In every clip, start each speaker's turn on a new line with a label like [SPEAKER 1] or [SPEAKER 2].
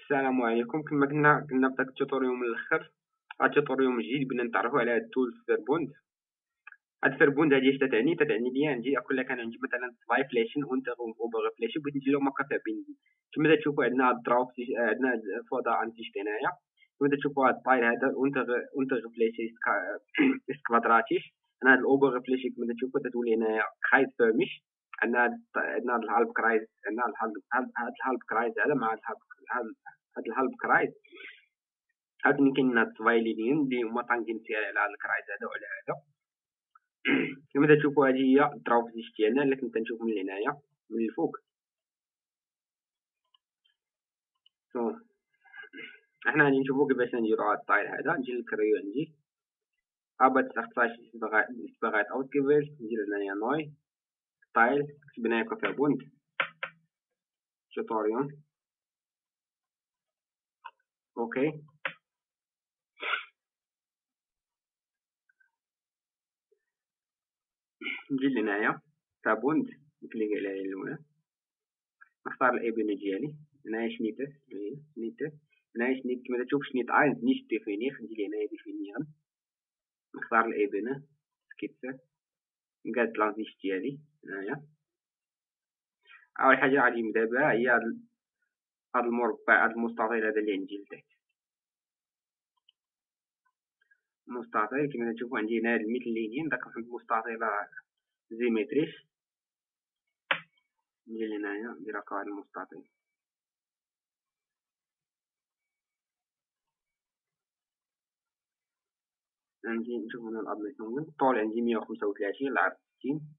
[SPEAKER 1] السلام عليكم. كما قلنا في داك التوتوريوم الاخر، هاد التوتوريوم جديد بغينا نتعرفوا على هاد التول فيربوند. هاد فيربوند هادي اش تتعني ليا نجي كل كان عندي مثلا سباي فليشن وبغي فليشن بغيت ندير لهم هكا تابين. كما تشوفوا عندنا هاد الدراوب، عندنا هاد الفوضى انتيجت هنايا. كما تشوفوا هاد الطايل هذا وانت غفليشي سكوادراتيش. انا هاد الاوبر غفليشي كما تشوفوا تتولي هنايا خايط فيرميش. عندنا الهالب كرايز، عندنا هاد الهالب كرايز هذا مع هاد الهالب كرايز. عاوتاني كاين هاد الصفايليين اللي هما طانقين على هاد الكرايز هذا وعلى هذا. كما تشوفوا هذه هي الدراوب ديالنا اللي كنت نشوف من هنايا من الفوق. احنا غادي نشوفوا كيفاش نديروا هاد الطايل هذا. نجي للكريو عندي ابات تختار سباغات اوت كيفاش ندير هنايا نوي طايل كتب هنايا كفابوند توتوريوم. اوكي نجي لهنايا فابوند نكليك على الاولى، نختار الايبن ديالي هنايا شنيتس هنايا شنيت. كما تشوف شنيت عايز نيش ديفينير، نجي هنايا ديفينير نختار الايبن سكيتس نقاد لانزيش ديالي هنايا. اول حاجه غادي نبدا بها هي هاد المربع، هاد المستطيل هذا اللي عندي لتحت. مستطيل كما تشوفوا عندي هنا الميت لينيين داك واحد المستطيل زيمتريش. نجي لهنايا ندير هكا واحد المستطيل، نجي نشوف هنا الابليك نونغل. الطول عندي 135، العرض 60.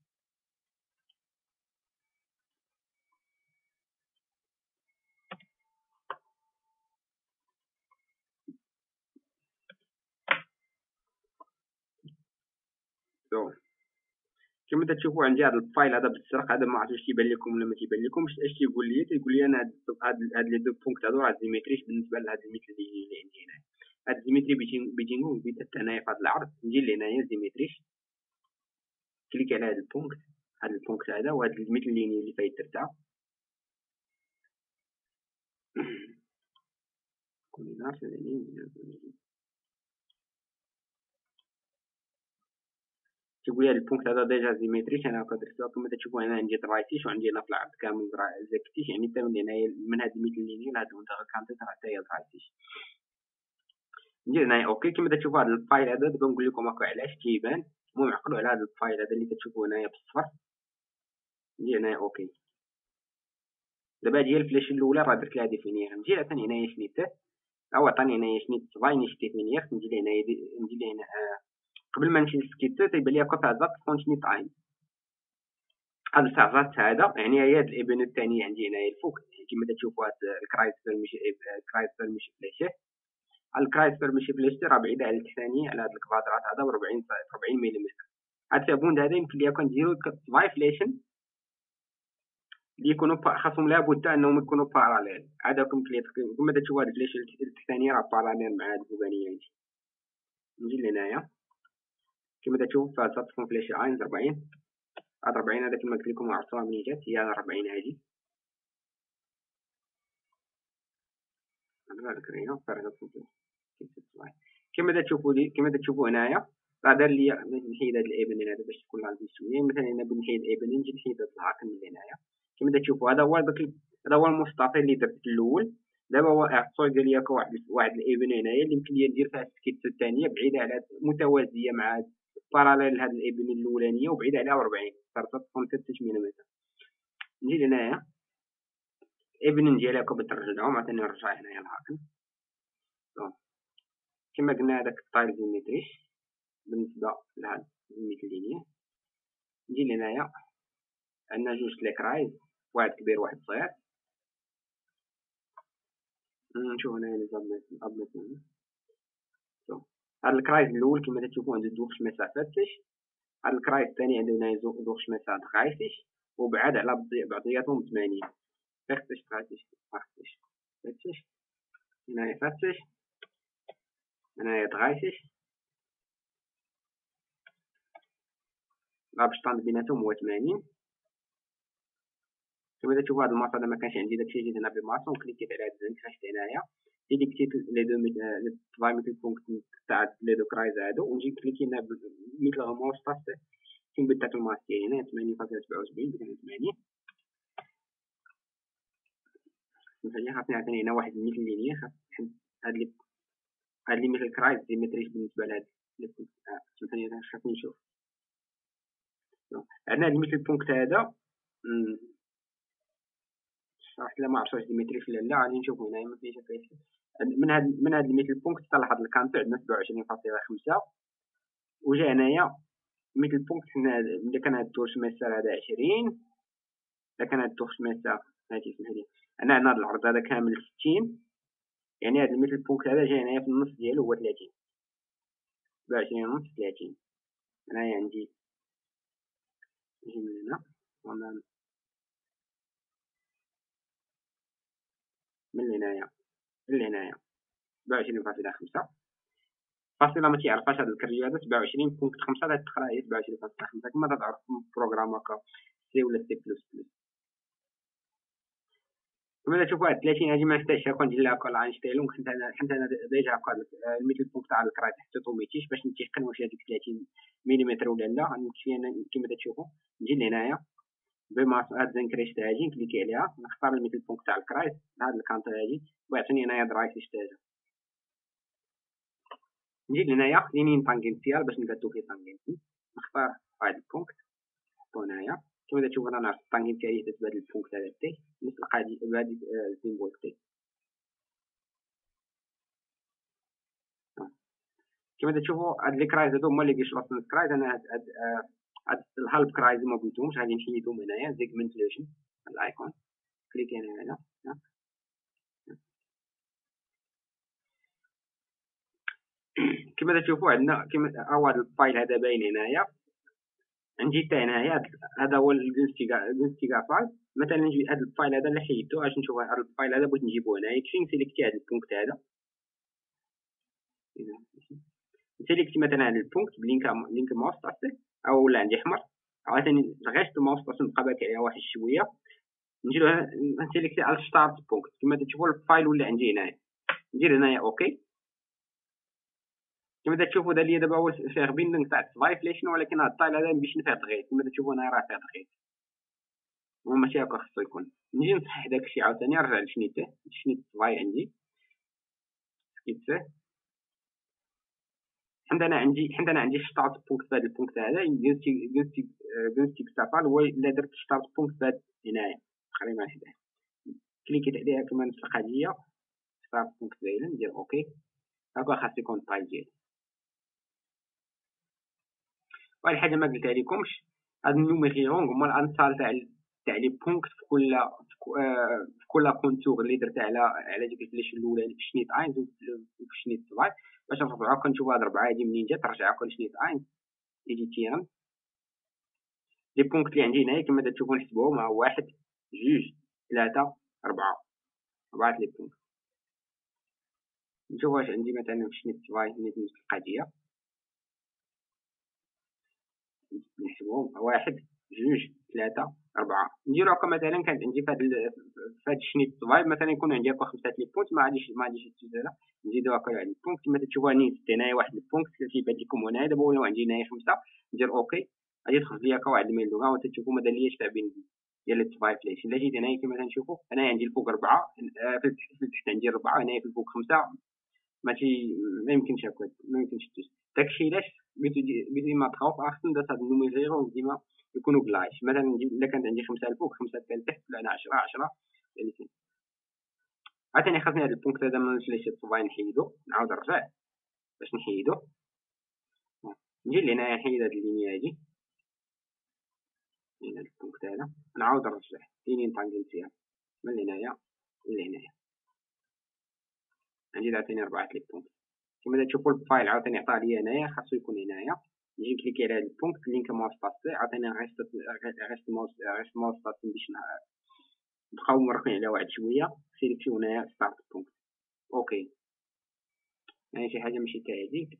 [SPEAKER 1] كما تشوفوا عندي هذا الفايل هذا بالزرق، هذا ما عرفتش تيبان لكم ولا ما تيبان لكمش. اش تيقول لي انا هاد لي دو بونكت هادو راه زيمتريش بالنسبه لهاد المثل اللي عندي هنا. هاد الزيمتري بيجينغ بيت هنايا في هاد العرض. نجي لهنايا زيمتريش كليك على هاد البونكت، هاد البونكت هذا وهاد المثل اللي فايت درتها تقول لي هاد البونكت هذا ديجا زيمتريش. انا هكا درتو كما تشوفوا هنا عندي درايتيش وعندي هنا في العرض كامل زكتيش، يعني حتى من هنايا من هاد المثل الليني لهاد المنطقه كانت حتى هي درايتيش. نجي هنايا اوكي. كما تشوفوا هاد الفايل هذا دابا نقول لكم هكا علاش تيبان. المهم عقلوا على هاد الفايل هذا اللي كتشوفوا هنايا بالصفر. نجي هنايا اوكي. دابا هادي هي الفلاش الاولى راه درت لها ديفينير. نجي عاوتاني هنايا شنيت او عطاني هنايا شنيت صباي نيش ديفينير. نجي لهنايا نجي لهنا قبل ما نمشي للسكيت تيبان لي هكا تاع فون شنيت عين. هاد الفازات هذا يعني هي هاد الابن الثاني عندي هنايا الفوق. كما تشوفوا هاد الكرايس فيرميش فليشي. الكرايس فيرميش فليشي راه بعيده على الثاني على هاد الكوادرات هذا ب 40 ملم. هاد الفابوند هذا يمكن ليا كنديرو سباي فليشن اللي يكونوا خاصهم لابد انهم يكونوا باراليل. هذا كما تشوفوا هاد الفليش الثانيه راه باراليل مع هاد الفوقانيه هادي. نجي لهنايا كما تشوفوا فازات تكون فليشي عين 40. هاد 40 هذا كما قلت لكم عرفتوها منين جات، هي 40 هادي. كما تشوفوا هنايا راه دار لي نحيد هاد الايبن هذا باش تكون عندي شويه. مثلا انا بنحيد ايبن نجي نحيد هاد العاقل من هنايا. كما تشوفوا هذا هو المستطيل اللي درت الاول. دابا هو عطو قال لي هكا واحد الايبن هنايا اللي يمكن لي ندير فيها السكيت الثانيه بعيده على متوازيه مع باراليل هاد الايبن الاولانيه وبعيده على 40 صارت تكون 3 ملم. نجي لهنايا ابن ديالي هكا بترجعهم عاوتاني نرجع هنايا العاقل. كما قلنا هذاك الطايل زيمتريش بالنسبه لهاد المثل لينيه. نجي لهنايا عندنا جوج سليكرايز، واحد كبير واحد صغير. نشوف هنايا لي زابليت. هاد الكرايز الاول كما تشوفوا عنده دوغ مسافات. هاد الكرايز الثاني عنده هنايا دوغ مسافات غايسيش وبعاد على بعضياتهم 80. فتش هنايا فتش هنايا تغايسيش لا بشطان بيناتهم هو 80. كما تشوفوا هذا الماس هذا ما كانش عندي داكشي، جيت هنا بماس وكليكيت على هاد الزنك خرجت هنايا، ديليكتيت لي دو ميتل بونكت تاع لي دو كرايز هادو، ونجي كليكي هنا مثل ماوس طاسي كنبدل داك الماس ديالي هنا 80.77 بدل 80. خاصني عاوتاني هنا واحد المثل لينيا، هاد لي مثل كرايز ديمتريش بالنسبه لهاد سمحلي خاصني نشوف. عندنا هاد المثل بونكت هذا صراحه لا ما عرفتش واش ديمتريش ولا لا، غادي نشوفو هنايا ما فيهش كاين. من هاد المثل بونكت تلاحظ الكانتو عندنا 27.5 وجا هنايا مثل بونكت هنا. ملي كان هاد التور سميستر هذا 20، الا كان هاد التور سميستر هادي سمحلي انا عندنا هاد العرض هذا كامل 60، يعني هاد المثل بونكت هذا جا هنايا في النص ديالو هو 30، 27 ونص 30. هنايا عندي نجي من هنا من هنايا لهنايا 27.5 فاصلة ما تيعرفهاش هاد الكريو هذا 27.5 تتقرا هي 27.5 كما تتعرف في البروغرام هكا سي ولا سي بلس بلس. كما تشوفوا هاد 30 هادي ما نحتاجش هكا ندير لها هكا لاينشتايلون، حيت انا ديجا هكا المثل بونكت تاع الكراي حطيتو ميتيش باش نتيقن واش هاديك 30 ملم ولا لا. غنكفي انا كما تشوفوا نجي لهنايا بما هاد زنكريشت هادي نكليكي عليها نختار المثل بونكت تاع الكراي هاد الكانطا هادي ويعطيني هنايا درايس اجتازه. نجي لهنايا لينين طانجنسيال باش نقادو فيه طانجنسي، نختار واحد البونكت نحطو هنايا كما تشوفوا انا نعرف الطانجنسياليه بهاد البونكت هذا تي نطلق هادي بهادي السيمبول تي. كما تشوفوا هاد لي كرايز هادو هما اللي كيشلصوا الكرايز. انا هاد الهالب كرايز ما بغيتهمش غادي نحيدهم هنايا زيغمنتيشن الايكون كليكي هنا كما تشوفوا عندنا كما هو هذا الفايل هذا باين هنايا عندي حتى هنايا هذا هو الانستيغا فايل. مثلا نجي هذا الفايل هذا اللي حيدته باش نشوف هذا الفايل هذا بغيت نجيبو هنايا يكفي نسيليكتي هذا البونكت هذا نسيليكتي مثلا هذا البونكت بلينك ماوس طاسي او ولا عندي احمر عاوتاني غير ماوس طاسي نبقى باكي عليها واحد شويه نجي نسيليكتي على ستارت بونكت كما تشوفوا الفايل ولا عندي هنايا ندير هنايا اوكي. كما تشوفوا هذا اللي دابا هو فيه بيندنغ تاع السلايفليشن ولكن هذا الطايل هذا باش فيه تغيير كما تشوفوا هنا راه فيه تغيير وماشي هكا خصو يكون. نجي نصحح داكشي عاوتاني نرجع لشنيته شنيت الصباي عندي سكيتسه حيت انا عندي ستارت بونكت في هذا البونكت هذا جنستي كتافال هو الا درت ستارت بونكت في هنايا تقريبا حداه كليكيت عليها كما نفس القضيه ستارت بونكت دايره ندير اوكي هكا خاص يكون الطايل ديالي. واحد الحاجه ما قلتها لكمش هاد النوميريون هما الانصال تاع لي بونكت في كل كونتور اللي درت على ديك الفليش الاولى في شنيت اينز وفي شنيت سبعه باش نرجعو كنشوفو هاد 4 هادي منين جات نرجعو لشنيت اينز ايديتيرن. لي بونكت اللي عندي هنايا كما تشوفوا نحسبوهم ها 1 2 3 4 لي بونكت. نشوف واش عندي مثلا في شنيت سبعه نفس القضيه نحسبوهم 1 2 3 4 نديرو هكا. مثلا كانت عندي في هاد الشنيت الصغير مثلا يكون عندي هكا 5 لي بونكت ما غاديش نزيدو نزيدو هكا يعني البونكت كما تشوفوا راني زدت هنايا واحد البونكت اللي تيبان لكم هنايا دابا ولاو عندي هنايا 5 ندير اوكي غادي تخرج لي هكا واحد الميل دوغا وتشوفوا ما دارليش تاع بين ديال التفايفليش. الا جيت هنايا كما تنشوفوا هنايا عندي الفوق 4 في التحت عندي 4 هنايا في الفوق 5 ماشي ما يمكنش هكا ما يمكنش تدوز داكشي علاش بغيتو ما تخاوف احسن دات هاد النوميريون ديما يكونوا بلايش. مثلا الا كانت عندي 5 الفوق 5 التحت ولا انا 10 30 عاوتاني خاصني هاد البونكت هذا ما نسلاش الصباي نحيدو نعاود نرجع باش نحيدو نجي لهنايا نحيد هاد اللينيا هادي هنا البونكت هذا نعاود نرجع لينين طانجنسيال من هنايا لهنايا عندي عاوتاني 4 لي بونكت كما تشوفوا الفايل عاوتاني عطاه لي هنايا خاصو يكون هنايا. نجي نكليكي على هاد البونكت لينك ماوس طاسي عاوتاني غير ماوس طاسي باش نبقاو مرقين على واحد شويه سيليكسيو هنايا ستارت بونكت اوكي. يعني شي حاجه ماشي تاع هذيك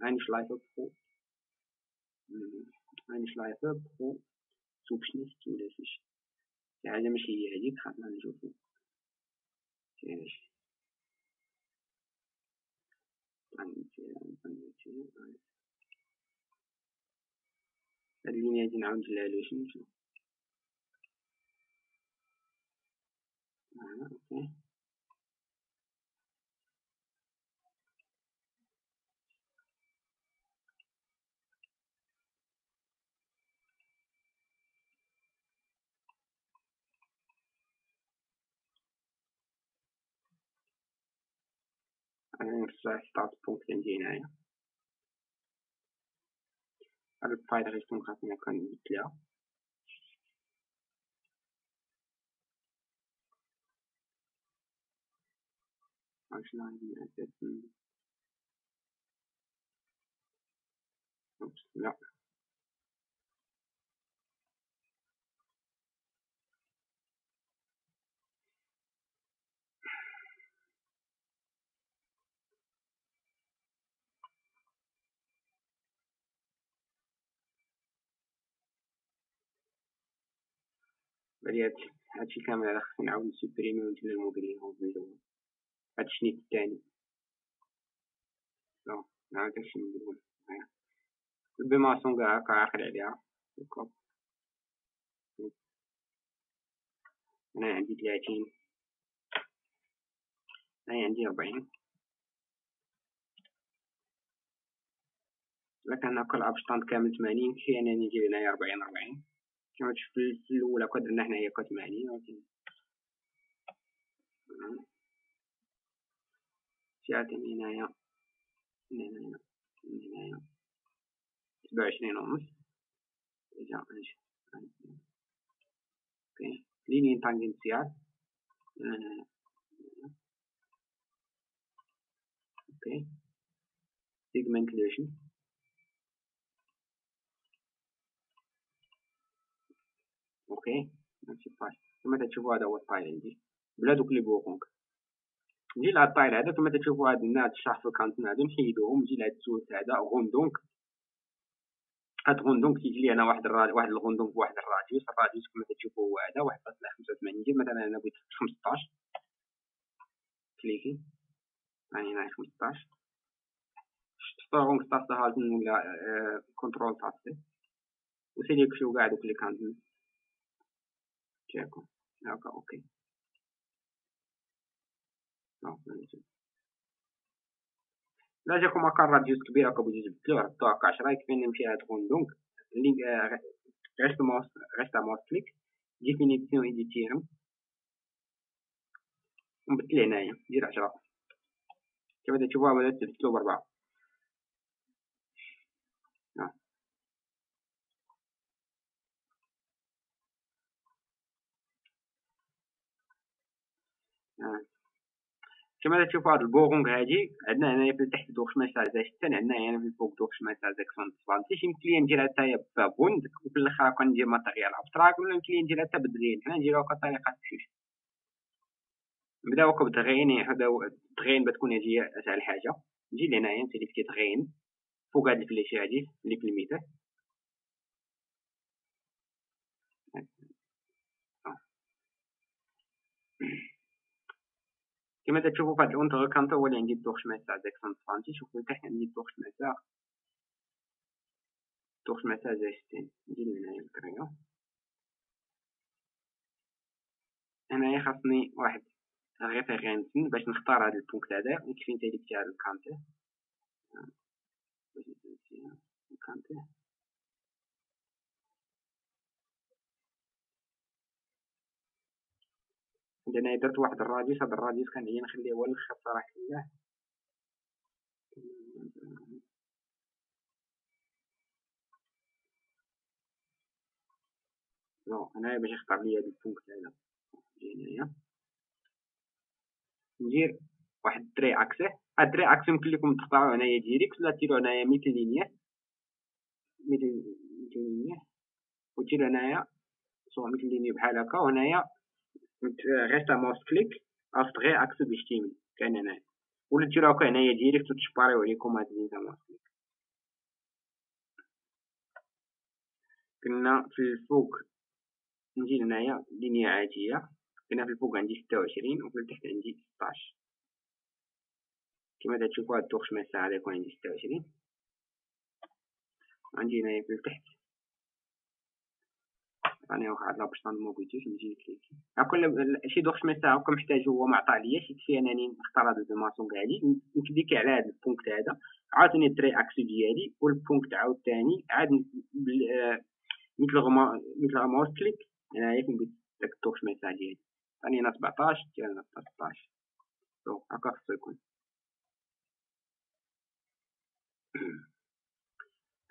[SPEAKER 1] einschleife pro Zugschnitt zulässig شي حاجة ماشي هي هاديك، خاصنا نشوفو علاش. هاد اللينيا هادي نعاود نديرلها لوشن. اوكي انا نرجع ستارت بوينت عندي هنايا. هاد الفايل غير تكون خاصني كنبدلها. شنو عندي لا بلي هادشي كامل على خصني نعاود نسوبريمي وندير الموديل هون. هاد الشنيت الثاني لا نعاود داكشي نديرو البيماسون كاع عاقل عليها. انا عندي 30 انا عندي 40. الا كان هاكا الابشطاند كامل 80 كفاية انني ندير هنايا 40 كما تشوف في الاولى درنا حنايا 80 ولكن عطيني هنايا 27 ونص. اوكي لينيا تانجنسيال اوكي سيجمنتيشن اوكي ماشي فاش. كما تشوفوا هذا هو الطايل عندي بلا دوك لي بوغونك. نجي لهاد الطايل هذا كما تشوفوا هاد الشرح في الكانتون هادو نحيدوهم. نجي لهاد الزوز هذا غوندونك. هاد غوندونك تيجي لي انا واحد الغوندونك بواحد الراديوس كما تشوفوا هو هذا 1.85. نجي مثلا انا بغيت 15 كليكي هنا 15 شفتوهم اختصارها ولا كنترول تاع وسيليكشيو كاع دوك لي كانتون تشيكو هاكا اوكي. لا جاكم هاكا راديوس كبير هاكا بغيتو تبدلوه حطو هاكا 10 يكفيني نمشي لهاد غوندونك اللي غير ماوس كليك ديفينيسيون ايديتيرم ونبدل هنايا ندير 10 كما تشوفوها بدات تبدلو ب4. كما تشوفوا هاد البوغونغ هادي عندنا هنايا في التحت دوغ شمال تاع زاشتن عندنا هنا في الفوق دوغ شمال تاع زاكسون سبانتيش. يمكن لي ندير حتى بابوند وفي الاخر كندير ماتيريال ابستراك ولا يمكن لي ندير حتى بدغين. حنا نديرو هكا طريقه بشوش نبداو هكا بدغين. دغين بتكون هادي اسهل حاجه. نجي لهنايا نسيليكتي دغين فوق هاد الفليشي هادي اللي في الميتر كما تشوفوا في هاد الاونتر كانت هو اللي عندي الدوغ شمال تاع زاكسون سبانتيش وفي التحت عندي الدوغ شمال تاع زاشتن. نجي لهنايا الكريو هنايا خاصني واحد ريفيرنسن باش نختار هاد البونكت هذا يكفي نسيليكتي هاد الكانتر باش نسيليكتي الكانتر. عندنا درت واحد الراديوس. هاد الراديوس كنعيا نخليه هو الاخر صراحه لله. نو هنايا باش يختار لي هاد البونكت هذا هنايا ندير واحد تري اكسي. هاد تري اكسي يمكن لكم تختاروا هنايا ديريكت ولا ديروا هنايا 100 لينيه ودير هنايا 100 لينيه بحال هكا. وهنايا غير ماوس كليك اخت غير اكسي باش تيمي كاين هنايا ولا ديروا هكا هنايا ديريكت وتشباريو عليكم هاد اللي ماوس كليك. كنا في الفوق نجي هنايا لينيا عادية، هنا في الفوق عندي 26 وفي التحت عندي 16. كما تشوفوا هاد الدوخش مساحة غادي يكون عندي 26. عندي هنايا في التحت راني واحد لابشطان موبيتيش نجي كليكي كل شي دوخش مساحة كون محتاج هو معطالياش يكفي انني نختار هاد البيماسون كاعدي نكليكي على هاد البونكت هذا عاوتاني التري اكس ديالي والبونكت عاوتاني عاد مثل غموس كليك هنايا فين بغيت داك الدوخش مساحة ديالي راني هنا 17 ديال هنا 16 هكا خصو يكون.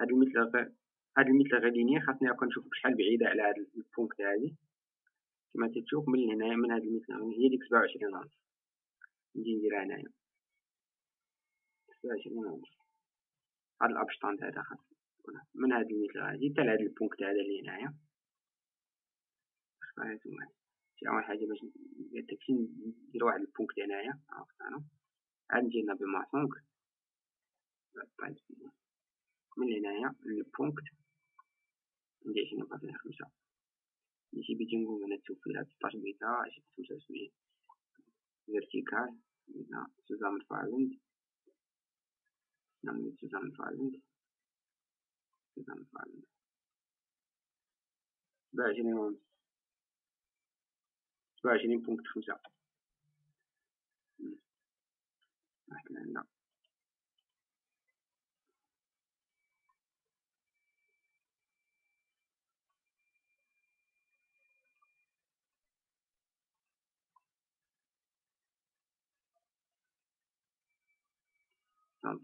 [SPEAKER 1] هاد المثل غير لينيا خاصني نشوف بشحال بعيدة على هاد البونكت هادي كما تشوف من هنايا من هاد المثل هي ديك 27 ونص نجي نديرها هنايا 27 ونص. هاد الابشطانت هذا خاص من هاد المثل هادي حتى لهاد البونكت هذا اللي هنايا اختاريتو شي اول حاجة باش داكشي ندير واحد البونكت هنايا عاد نجي هنا بماسونك من هنايا البونكت ندير 20.5 نجي بيجي نقول انا تشوف فيها 16 بيتا 75 فيرتيكال هنا zusammenfallend نعمل zusammenfallend 27.5 احنا هنا هنا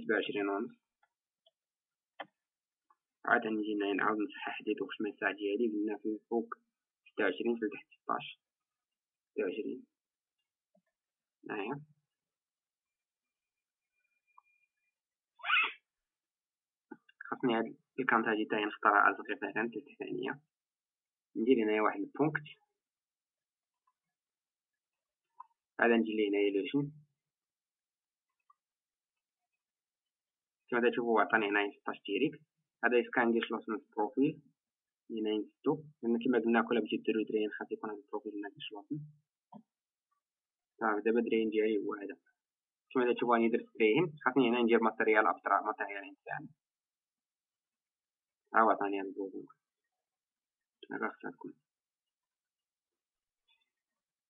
[SPEAKER 1] 27 ونص. عاد نجي هنا نعاود نصحح دي دوخش مساحة ديالي قلنا في الفوق 26 في التحت 16 26 هنايا خاصني هاد الكانت هادي تاهي نختارها أصغر مثلا تلت ثانية ندير هنايا واحد البونكت عاد نجي هنايا لوشن كما تشوفوا عطاني هنايا 16 ديريكت هذا يسكان geschlossenes بروفيل هنا نزيدو لأن كما قلنا كل باش ديرو درين خاص يكون هاد البروفيل هنا geschlossen صافي دابا درين ديالي هو هذا كما تشوفوا راني درت درين خاصني هنا ندير ماتريال أبطرا ماتريال إنسان ها هو عطاني هاد البوغون هكا خصها تكون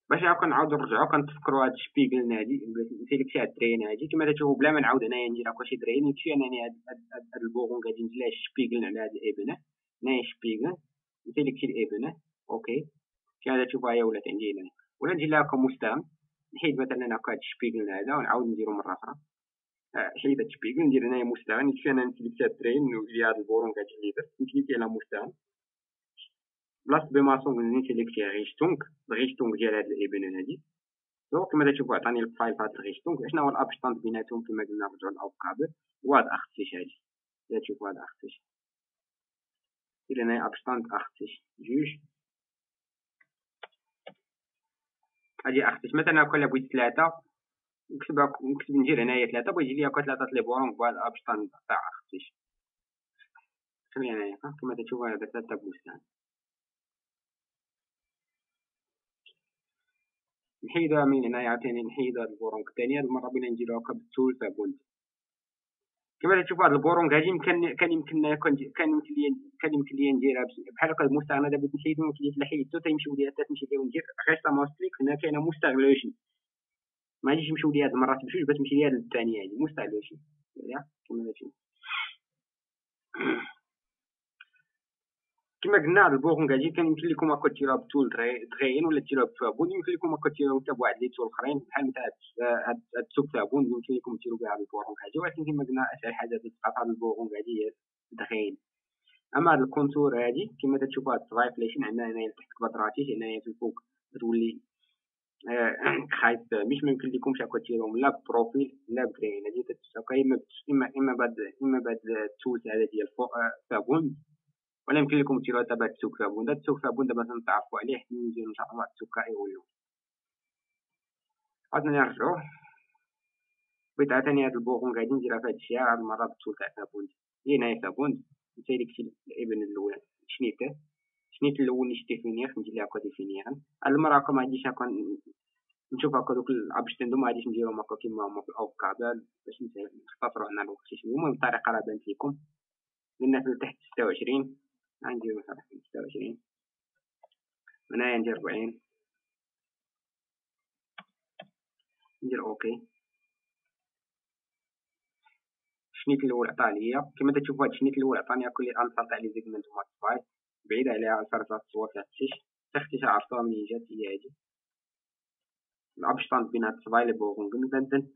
[SPEAKER 1] باش هاكا نعاودو نرجعو كنتفكرو هاد شبيغل هادي نسيليكتي هاد الدرين هادي كما تشوفوا بلا ما نعاود هنايا ندير هاكا شي درين يكفي انني هاد البوغون غادي ندير شبيغل على هاد الابنه هنايا شبيغل نسيليكتي الابنه اوكي كما تشوفوا هي ولات عندي هنا ولا ندير لها هاكا مسترن نحيد مثلا هاكا هاد الشبيغل هذا ونعاود نديرو مره اخرى حيد هاد الشبيغل ندير هنايا مسترن يكفي انا نسيليكتي هاد الدرين ولي هاد البوغون غادي اللي درت نكليكي على مسترن بلاص بماسون نسيليكتي غيشتونك ديال هاد الابنه هادي كما تشوفوا عطاني الفايل هاد الغيشتونك شنو هو الابشطانت بيناتهم كما قلنا نرجعو للأوكابل وهاد اختيش هادي الا تشوفوا هاد اختيش دير هنايا ابشطانت اختيش جوج هادي اختيش مثلا كل بغيت 3 نكتب ندير هنايا 3 بغيت يجي لي هكا 3 لي بورون بهاد الابشطانت تاع اختيش خلي هنايا كما تشوفوا هذا 3 بوستان نحيدها من هنايا عاوتاني نحيد هاد البورونك الثاني هاد المره بغينا نديرو هكا بالتول فابوند كما تشوفوا هاد البورونك هادي كان يمكن لي نديرها بحال هكا المستغل دابا بغيت نحيدو كليت حيدتو تيمشيو ليا تمشي ليا وندير غير سا ماوس كليك هنا كاينه مستغلوشن ما غاديش يمشيو ليا هاد المرات بجوج باش تمشي ليا الثانيه هادي مستغلوشن كما تشوف كما قلنا هاد البورونك هادي كان يمكن لكم هكا ديروها بتول درين ولا ديروها بفابون يمكن لكم هكا ديروها حتى بواحد لي تول اخرين بحال مثلا هاد التوك فابون يمكن لكم ديروا بها هاد البورونك هادي ولكن كما قلنا اسهل حاجه تلقى هاد البورونك هادي هي درين. اما هاد الكونتور هادي كما تشوفوا هاد الترايفليشن عندنا هنايا تحت كوادراتيش هنايا في الفوق تولي خايف مش ممكن لكمش هكا ديروهم لا بروفيل لا بدرين هادي تتساوي اما بعد التول هذا ديال فابون ولا يمكن لكم ديروها دابا التوك فابون التوك فابون دابا تنتعرفوا عليه حتى نديرو ان شاء الله التوكا يولو عاد نرجعو بغيت عاوتاني هاد البوغون غادي نديرها في هاد الشيء هاد المره بالتول تاع فابون هي هنايا فابون نسيليكتي الابن الاول شنيته شنيت الاول نيش ديفينير ندير ليها هكا ديفينيرن. هاد المره هكا مغاديش هكا نشوف هكا دوك الابشتندو مغاديش نديرهم هكا كيما هما في الافكابل باش نختصرو على الوقت شويه. المهم الطريقه راه بانت لكم. قلنا في تحت 26 غنديرو مثلا 26 هنايا ندير 40 ندير اوكي. الشنيت الاول عطاه ليا كما تشوفوا. هاد الشنيت الاول عطاني كل انسالت على لي زيغمنت ماتيفاي بعيد عليها الفرزات الصور فيها تختيش عرفتوها منين جات هي هادي الابشطاند بين هاد الصباي لي بوغون.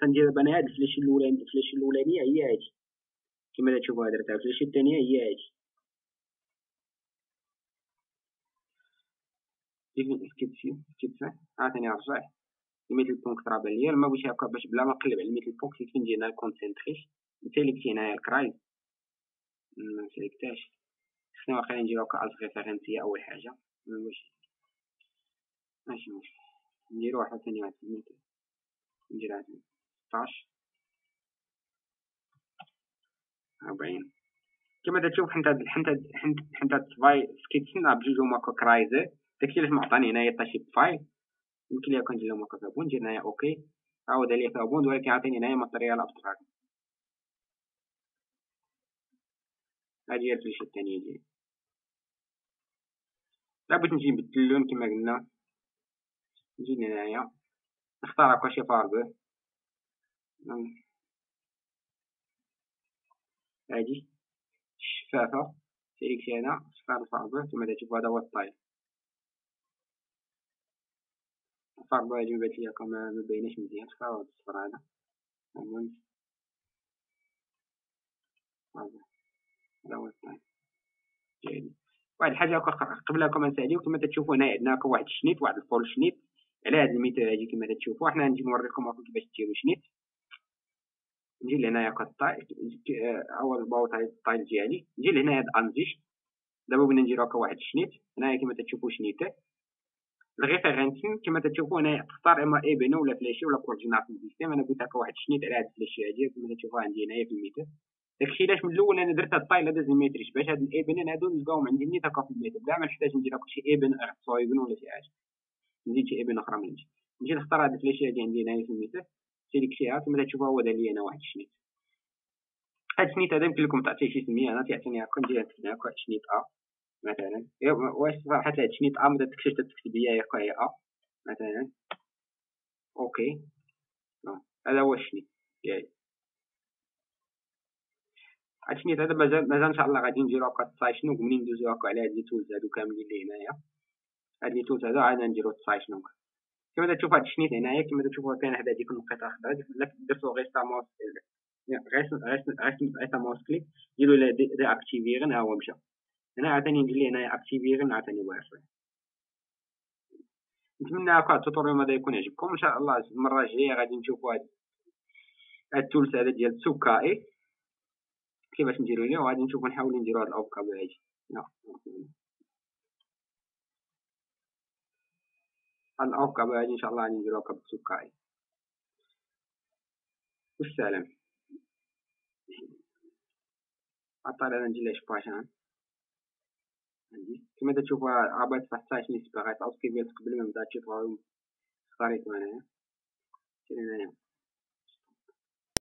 [SPEAKER 1] تندير انا هاد الفليش الاولانيه هي هادي كما تشوفوا درتها. الفليش الثانيه هي هادي كيف عاوتاني رجع الميتل بونكت راه بان ليا. ما بغيتش هكا باش بلا ما نقلب على الميتل بونكت فين نجي هنا الكونسنتريش نسيليكتي هنايا الكرايز منسيليكتاش. خصني واقيلا نديرو هكا الف ريفيرنسيه اول حاجه ماشي مشكل. نديرو واحد ثاني واحد الميتل ندير هاد 16 40 كما تشوف. حنت الصباي سكيتسنا بجوج هكا كرايزر داكشي علاش معطاني هنايا طاشي فايل. يمكن ليا كندير لهم هكا فابون ندير هنايا اوكي عاود عليه فابون ولكن عطيني هنايا ماتريال ابستراكت. هادي هي الفليشه الثانيه ديالي. لا بغيت نجي نبدل اللون كما قلنا نجي هنايا نختار هكا شي فاربه هادي شفافه سيليكتي هنا اختار الفاربه كما تشوفوا. هذا هو الطايل الفاربه هادي بانت ليا كما مبيناش مزيان. اختار هاد الصفر هذا هذا هو الطايل ديالي. واحد الحاجه قبل ما نساليو كما تشوفوا هنا عندنا هكا واحد الشنيت واحد الفول شنيت على هاد الميثود هادي كما تشوفوا. حنا نجي نوريكم هكا كيفاش ديروا شنيت. نجي لهنايا هكا الطايل اول باوط الطايل ديالي نجي لهنايا هاد انزيش. دابا بغينا نديرو هكا واحد الشنيت هنايا كما تشوفوا شنيته الريفيرنسين كما تشوفوا هنايا تختار اما ايبن ولا فلاشي ولا كورديناتور سيستيم. انا قلت هكا واحد الشنيت على هاد الفلاشي هادي كما تشوفوا عندي هنايا في الميثود. داكشي علاش من الاول انا درت هاد الطايل هذا زيميتريش باش هاد الايبنين هادو نلقاوهم عندي نيت هكا في الميثود كاع ما نحتاج ندير هكا شي ايبن صايبن ولا شي حاجه نزيد شي ايبن اخرى من نجي نختار هاد الفلاشي هادي عندي هنايا في الميثود سيليكتيها كما تشوفوا. هو دار لي انا واحد الشنيت. هاد الشنيت هذا يمكن لكم تعطيه شي سميه. انا تعطيني هكا ندير هكا شنيت ا مثلا. واش صراحه هاد شنيت ا ما تكتبش تكتب هي هكا هي ا مثلا اوكي. هذا هو الشنيت ديالي. هاد الشنيت هذا مازال ان شاء الله غادي نديرو هكا تسايشنو منين ندوزو هكا على هاد لي تولز هادو كاملين اللي هنايا. هاد لي تولز هادو عاد نديرو تسايشنو كما تشوف. هاد الشنيت هنايا كما تشوفوا كاين حدا ديك النقطه الخضراء الا درتو غير سا ماوس غير ماوس كليك ديرو لا دي اكتيفيرن ها هو مشى هنا. عاوتاني ندير ليه هنايا اكتيفيرن عاوتاني واعر. نتمنى هكا التوتوريوم هذا يكون عجبكم. ان شاء الله المره الجايه غادي نشوفوا هاد التولز هذا ديال سوكاي كيفاش نديرو ليه وغادي نشوفوا نحاولوا نديرو هاد الافكار هادي. هاد الافكار هادي ان شاء الله غادي نديروها هكا بالسوكاي. والسلام. عطال انا ندير ليه شباشان عندي كما تشوفوا عبات فحصاش نسبة غيتعوض كيف قبل ما نبدا التوتوريوم اختاريتو انايا.